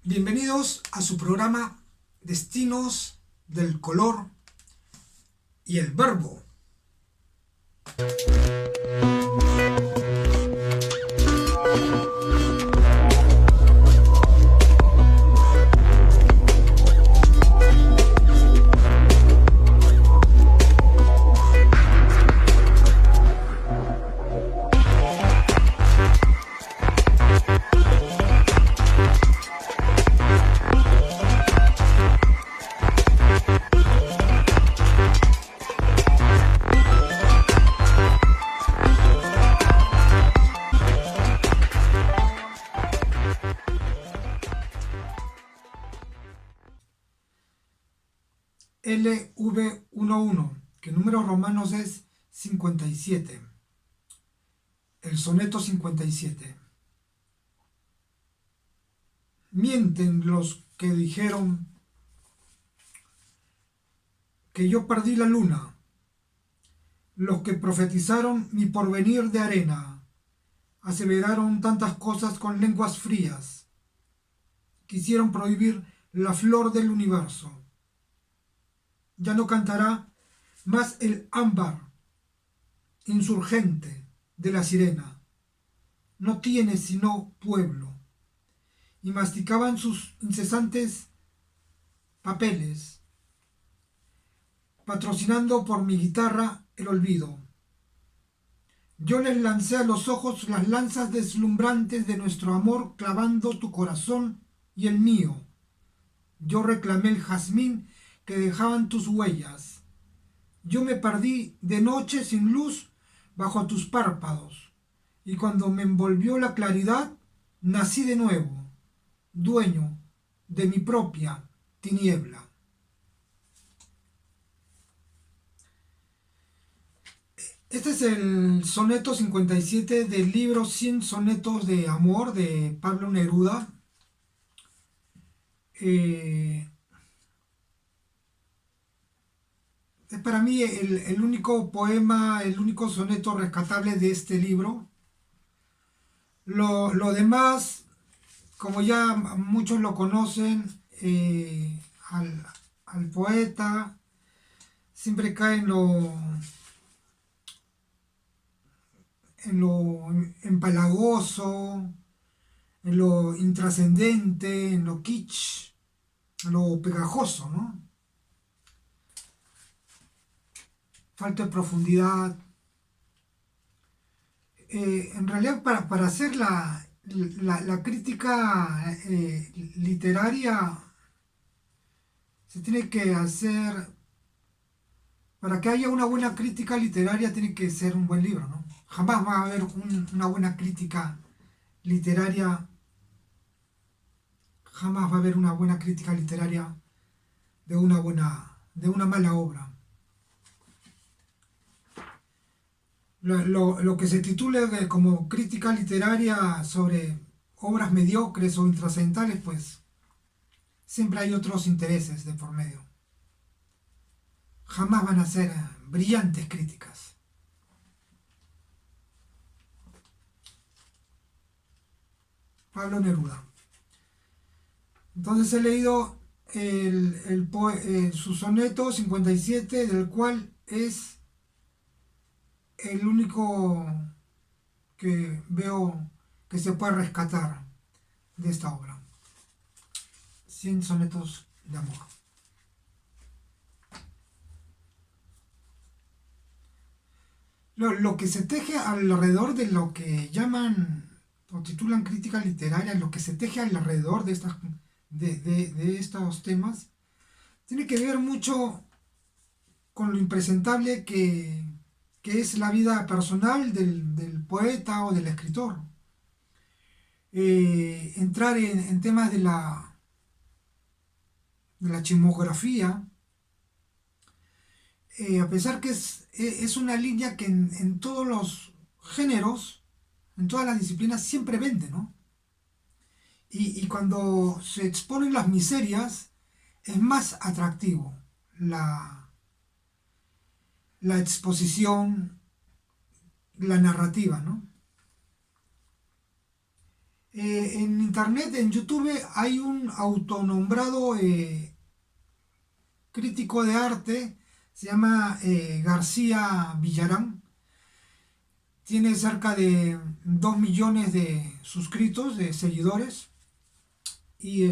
Bienvenidos a su programa Destinos del Color y el Verbo. LV11, que en números romanos es 57. El soneto 57. Mienten los que dijeron que yo perdí la luna, los que profetizaron mi porvenir de arena, aseveraron tantas cosas con lenguas frías, quisieron prohibir la flor del universo. Ya no cantará más el ámbar insurgente de la sirena, no tiene sino pueblo, y masticaban sus incesantes papeles, patrocinando por mi guitarra el olvido. Yo les lancé a los ojos las lanzas deslumbrantes de nuestro amor, clavando tu corazón y el mío. Yo reclamé el jazmín que dejaban tus huellas. Yo me perdí de noche sin luz bajo tus párpados, y cuando me envolvió la claridad, nací de nuevo, dueño de mi propia tiniebla. Este es el soneto 57 del libro 100 sonetos de amor de Pablo Neruda. Es para mí el único poema, el único soneto rescatable de este libro. Lo demás, como ya muchos lo conocen, al poeta siempre cae en lo empalagoso, en lo intrascendente, en lo kitsch, en lo pegajoso, ¿no? Falta de profundidad. En realidad, para hacer la crítica literaria, se tiene que hacer, para que haya una buena crítica literaria, tiene que ser un buen libro, ¿no? Jamás va a haber una buena crítica literaria, jamás va a haber una buena crítica literaria de una mala obra. Lo que se titule como crítica literaria sobre obras mediocres o intrascendentales, pues siempre hay otros intereses de por medio. Jamás van a ser brillantes críticas. Pablo Neruda. Entonces he leído su soneto 57, del cual es el único que veo que se puede rescatar de esta obra. 100 sonetos de amor. Lo que se teje alrededor de lo que llaman o titulan crítica literaria, lo que se teje alrededor de estos temas, tiene que ver mucho con lo impresentable que es la vida personal del poeta o del escritor. Entrar en temas de la chismografía, a pesar que es una línea que en todos los géneros, en todas las disciplinas, siempre vende, ¿no? Y cuando se exponen las miserias, es más atractivo la exposición, la narrativa, ¿no? En internet, en YouTube, hay un autonombrado crítico de arte, se llama García Villarán. Tiene cerca de 2 millones de suscritos, de seguidores. Y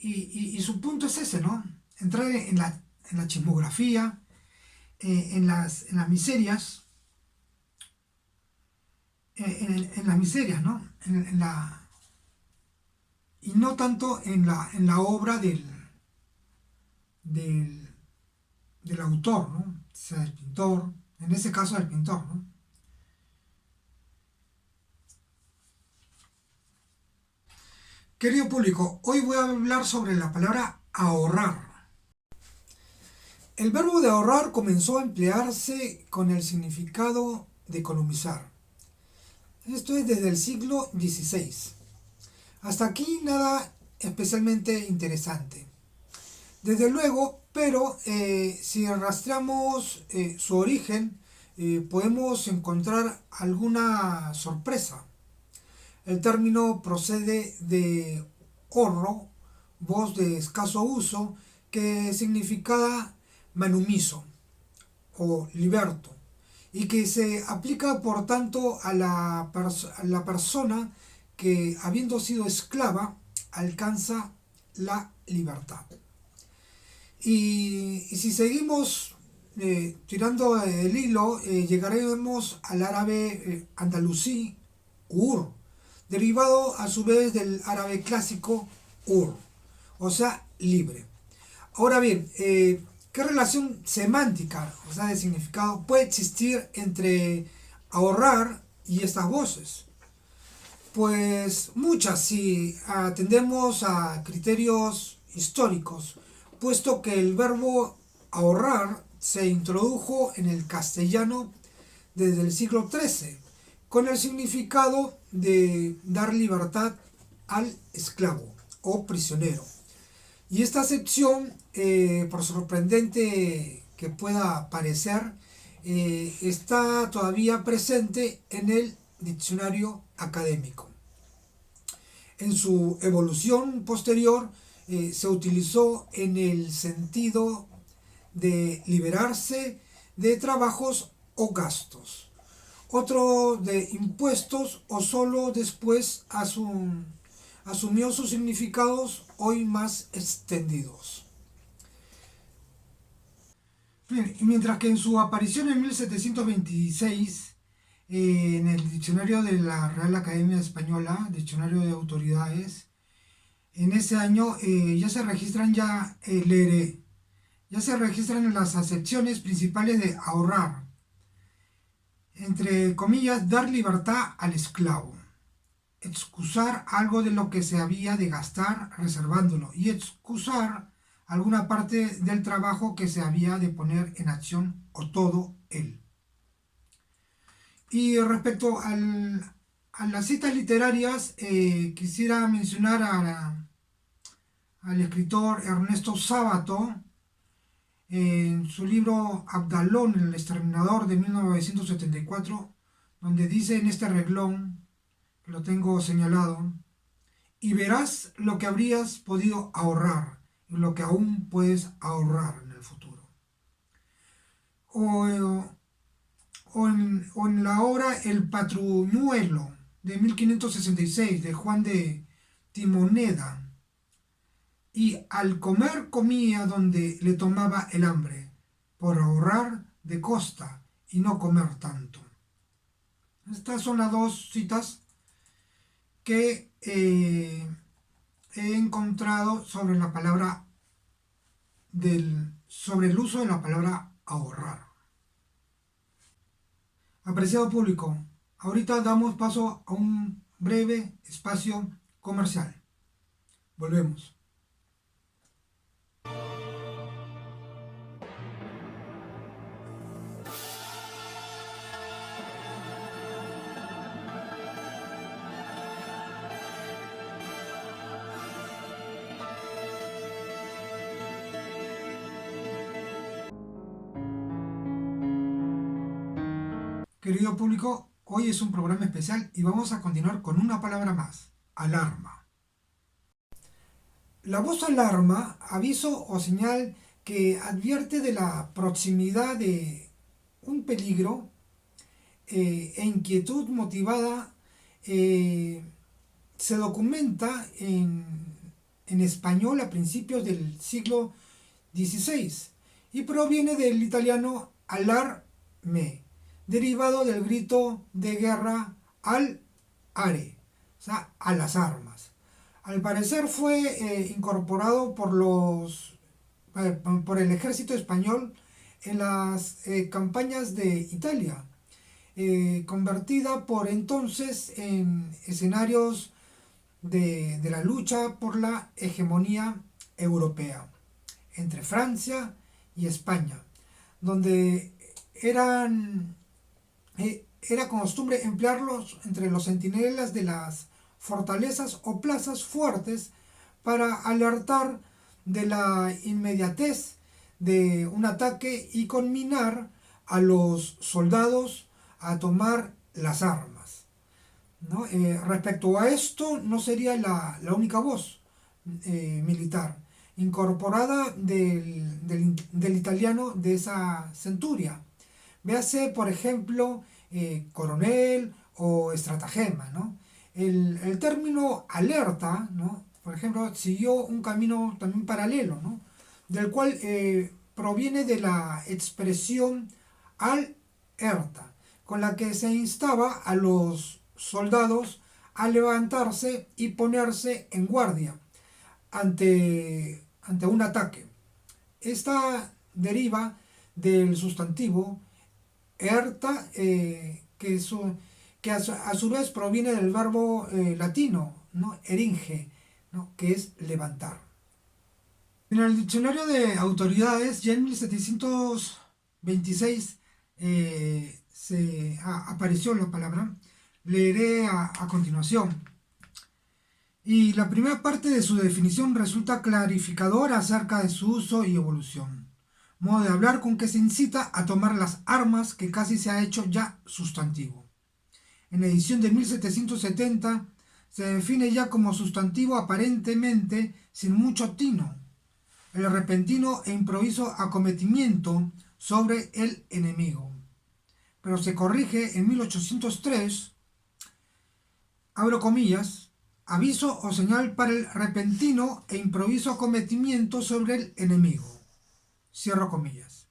y su punto es ese, ¿no? Entrar en la chismografía, en las miserias, en las miserias, ¿no? Y no tanto en la obra del, del autor, ¿no? O sea, del pintor, en ese caso del pintor, ¿no? Querido público, hoy voy a hablar sobre la palabra ahorrar. El verbo de ahorrar comenzó a emplearse con el significado de economizar. Esto es desde el siglo XVI. Hasta aquí nada especialmente interesante. Desde luego, pero si rastreamos su origen, podemos encontrar alguna sorpresa. El término procede de horro, voz de escaso uso, que significaba manumiso o liberto, y que se aplica por tanto a a la persona que, habiendo sido esclava, alcanza la libertad. Y si seguimos tirando el hilo, llegaremos al árabe andalusí, ur, derivado a su vez del árabe clásico ur, o sea, libre. Ahora bien, ¿qué relación semántica, o sea, de significado, puede existir entre ahorrar y estas voces? Pues muchas, si atendemos a criterios históricos, puesto que el verbo ahorrar se introdujo en el castellano desde el siglo XIII, con el significado de dar libertad al esclavo o prisionero. Y esta acepción, por sorprendente que pueda parecer, está todavía presente en el diccionario académico. En su evolución posterior se utilizó en el sentido de liberarse de trabajos o gastos, otro de impuestos, o solo después asumió sus significados hoy más extendidos. Bien, mientras que en su aparición en 1726, en el diccionario de la Real Academia Española, diccionario de autoridades, en ese año leeré, ya se registran las acepciones principales de ahorrar, entre comillas, dar libertad al esclavo, excusar algo de lo que se había de gastar reservándolo, y excusar alguna parte del trabajo que se había de poner en acción, o todo él. Y respecto a las citas literarias, quisiera mencionar al escritor Ernesto Sábato en su libro Abdalón, el exterminador, de 1974, donde dice en este reglón, que lo tengo señalado: y verás lo que habrías podido ahorrar y lo que aún puedes ahorrar en el futuro. O, o en la obra El Patruñuelo, de 1566, de Juan de Timoneda: y al comer comía donde le tomaba el hambre, por ahorrar de costa y no comer tanto. Estas son las dos citas que he encontrado sobre la palabra sobre el uso de la palabra ahorrar. Apreciado público, ahorita damos paso a un breve espacio comercial. Volvemos. Querido público, Hoy es un programa especial y vamos a continuar con una palabra más, alarma. La voz alarma, aviso o señal que advierte de la proximidad de un peligro e inquietud motivada, se documenta en español a principios del siglo XVI y proviene del italiano alarme, derivado del grito de guerra al are, o sea, a las armas. Al parecer fue incorporado por el ejército español en las campañas de Italia, convertida por entonces en escenarios de la lucha por la hegemonía europea entre Francia y España, donde era costumbre emplearlos entre los centinelas de las fortalezas o plazas fuertes para alertar de la inmediatez de un ataque y conminar a los soldados a tomar las armas, ¿no? Respecto a esto, no sería la única voz militar incorporada del italiano de esa centuria. Véase, por ejemplo, coronel o estratagema, ¿no? El término alerta, ¿no? Por ejemplo, siguió un camino también paralelo, ¿no? Del cual proviene de la expresión alerta, con la que se instaba a los soldados a levantarse y ponerse en guardia ante un ataque. Esta deriva del sustantivo erta, que a su vez proviene del verbo latino, ¿no? Eringe, ¿no? Que es levantar. En el diccionario de autoridades, ya en 1726 apareció la palabra. Leeré a continuación. Y la primera parte de su definición resulta clarificadora acerca de su uso y evolución. Modo de hablar con que se incita a tomar las armas, que casi se ha hecho ya sustantivo. En la edición de 1770 se define ya como sustantivo aparentemente sin mucho tino, el repentino e improviso acometimiento sobre el enemigo. Pero se corrige en 1803, abro comillas, aviso o señal para el repentino e improviso acometimiento sobre el enemigo, cierro comillas.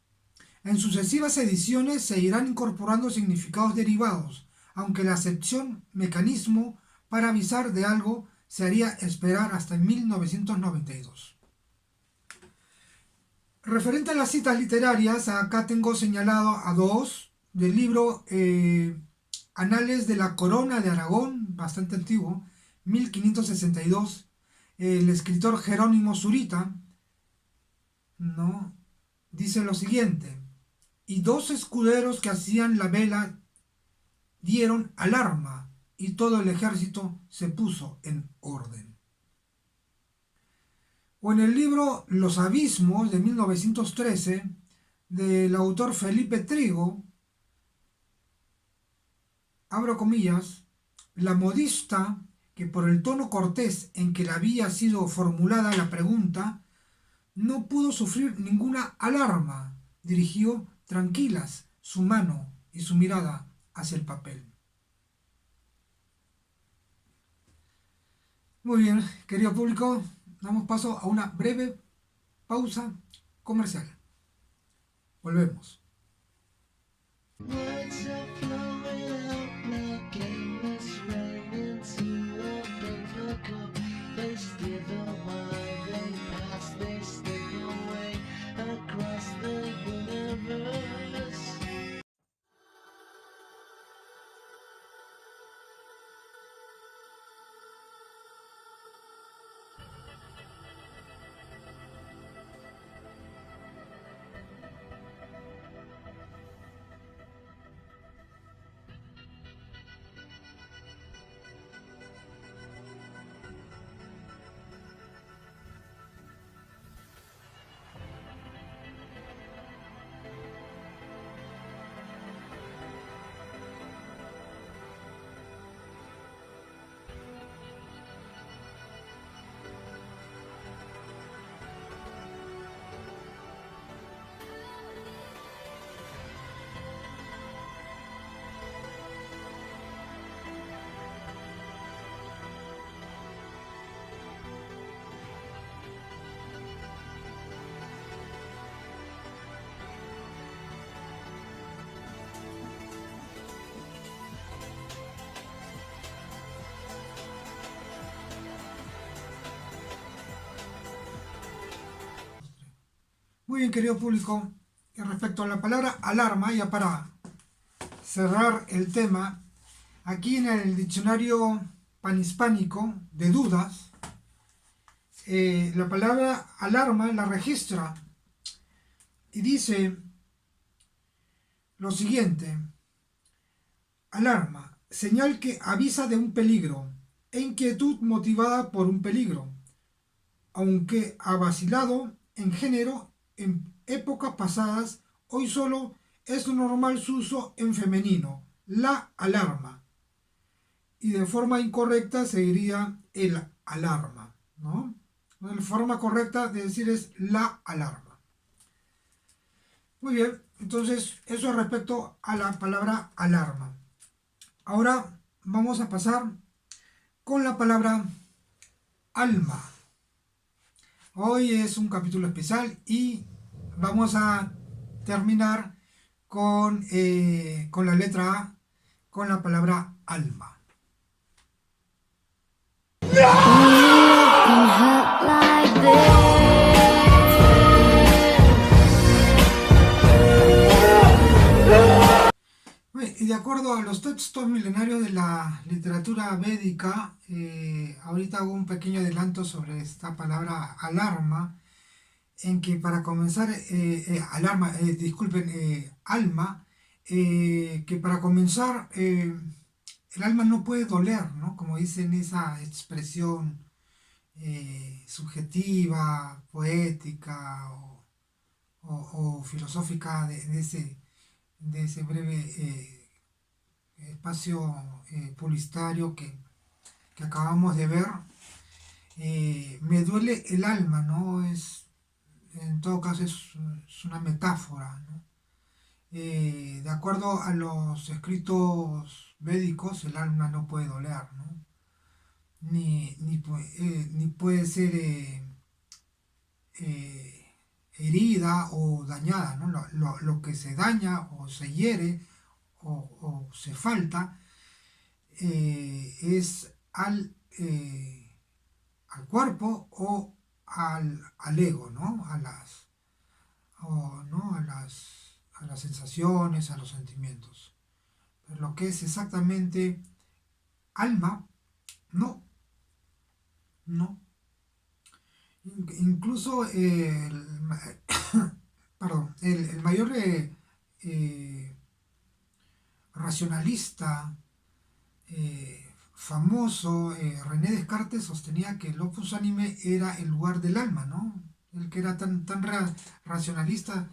En sucesivas ediciones se irán incorporando significados derivados, aunque la acepción mecanismo para avisar de algo se haría esperar hasta 1992. Referente a las citas literarias, acá tengo señalado a dos del libro Anales de la Corona de Aragón, bastante antiguo, 1562, el escritor Jerónimo Zurita, ¿no? Dice lo siguiente: y dos escuderos que hacían la vela dieron alarma, y todo el ejército se puso en orden. O en el libro Los Abismos de 1913, del autor Felipe Trigo, abro comillas, la modista, que por el tono cortés en que le había sido formulada la pregunta, no pudo sufrir ninguna alarma, dirigió tranquilas su mano y su mirada hacia el papel. Muy bien, querido público, damos paso a una breve pausa comercial. Volvemos. Muy bien, querido público, y respecto a la palabra alarma, ya para cerrar el tema, aquí en el diccionario panhispánico de dudas, la palabra alarma la registra y dice lo siguiente: alarma, señal que avisa de un peligro e inquietud motivada por un peligro, aunque ha vacilado en género en épocas pasadas, hoy solo es normal su uso en femenino, la alarma, y de forma incorrecta se diría el alarma, ¿no? La forma correcta de decir es la alarma. Muy bien, entonces eso respecto a la palabra alarma. Ahora vamos a pasar con la palabra alma. Hoy es un capítulo especial y vamos a terminar con la letra A, con la palabra alma. Y de acuerdo a los textos milenarios de la literatura védica, ahorita hago un pequeño adelanto sobre esta palabra alarma, en que para comenzar, alma, que para comenzar el alma no puede doler, ¿no? Como dicen esa expresión subjetiva, poética o filosófica de ese breve espacio publicitario que acabamos de ver. Me duele el alma, ¿no? En todo caso es una metáfora, ¿no? De acuerdo a los escritos védicos, el alma no puede doler, ¿no? Ni puede ser herida o dañada, ¿no? Lo que se daña o se hiere o se falta es al cuerpo o al ego, ¿no? ¿No? A las sensaciones, a los sentimientos. Pero lo que es exactamente alma, no, no. Incluso perdón, el mayor racionalista famoso, René Descartes, sostenía que el opus anime era el lugar del alma, ¿no? El que era tan racionalista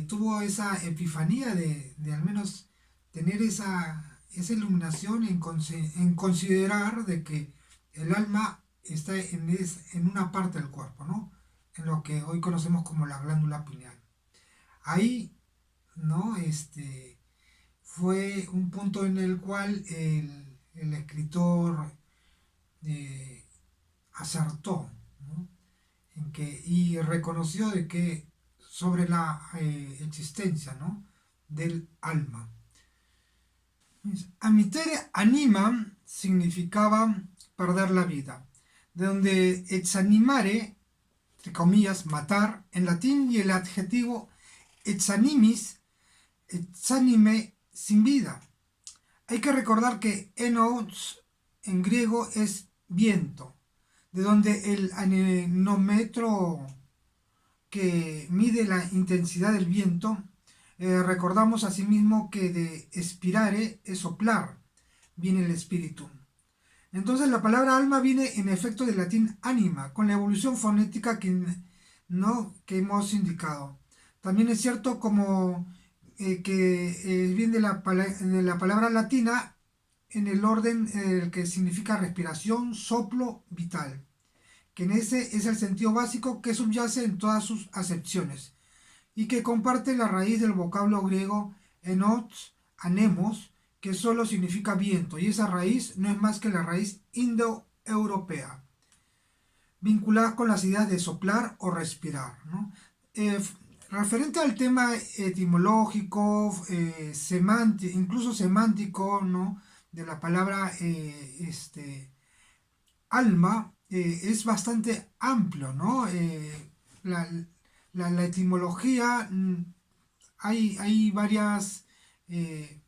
tuvo esa epifanía de al menos tener esa iluminación en considerar de que el alma está en una parte del cuerpo, ¿no? En lo que hoy conocemos como la glándula pineal. Ahí, ¿no? Fue un punto en el cual el escritor acertó, ¿no? Y reconoció de que sobre la existencia, ¿no? Del alma. Amitere anima significaba perder la vida, de donde exanimare, entre comillas, matar, en latín, y el adjetivo exanimis, exanime, sin vida. Hay que recordar que enos en griego es viento, de donde el anemómetro que mide la intensidad del viento, recordamos asimismo que de expirare es soplar, viene el espíritu. Entonces la palabra alma viene en efecto del latín anima, con la evolución fonética ¿no? que hemos indicado. También es cierto como que viene de la palabra latina en el orden que significa respiración, soplo, vital, que en ese es el sentido básico que subyace en todas sus acepciones y que comparte la raíz del vocablo griego enos, anemos, que solo significa viento, y esa raíz no es más que la raíz indoeuropea, vinculada con las ideas de soplar o respirar, ¿no? Referente al tema etimológico, incluso semántico, ¿no? De la palabra alma, es bastante amplio, ¿no? La etimología, hay varias, eh,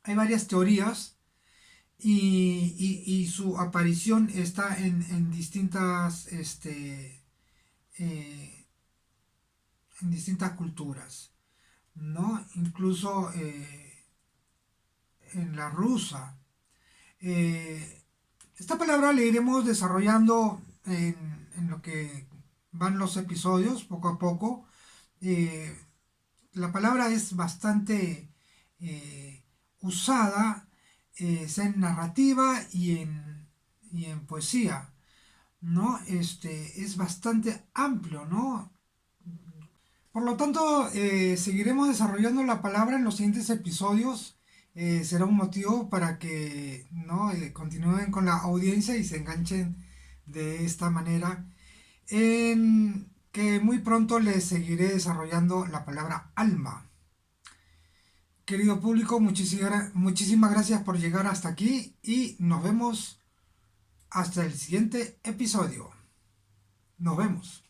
hay varias teorías y su aparición está en distintas, eh, en distintas culturas, ¿no? Incluso en la rusa. Eh, Esta palabra la iremos desarrollando en lo que van los episodios, poco a poco. Eh, la palabra es bastante usada, sea en narrativa y en poesía, ¿no? Es bastante amplio, ¿no? Por lo tanto, seguiremos desarrollando la palabra en los siguientes episodios. Será un motivo para que no continúen con la audiencia y se enganchen de esta manera. En que muy pronto les seguiré desarrollando la palabra alma. Querido público, muchísimas gracias por llegar hasta aquí y nos vemos hasta el siguiente episodio. Nos vemos.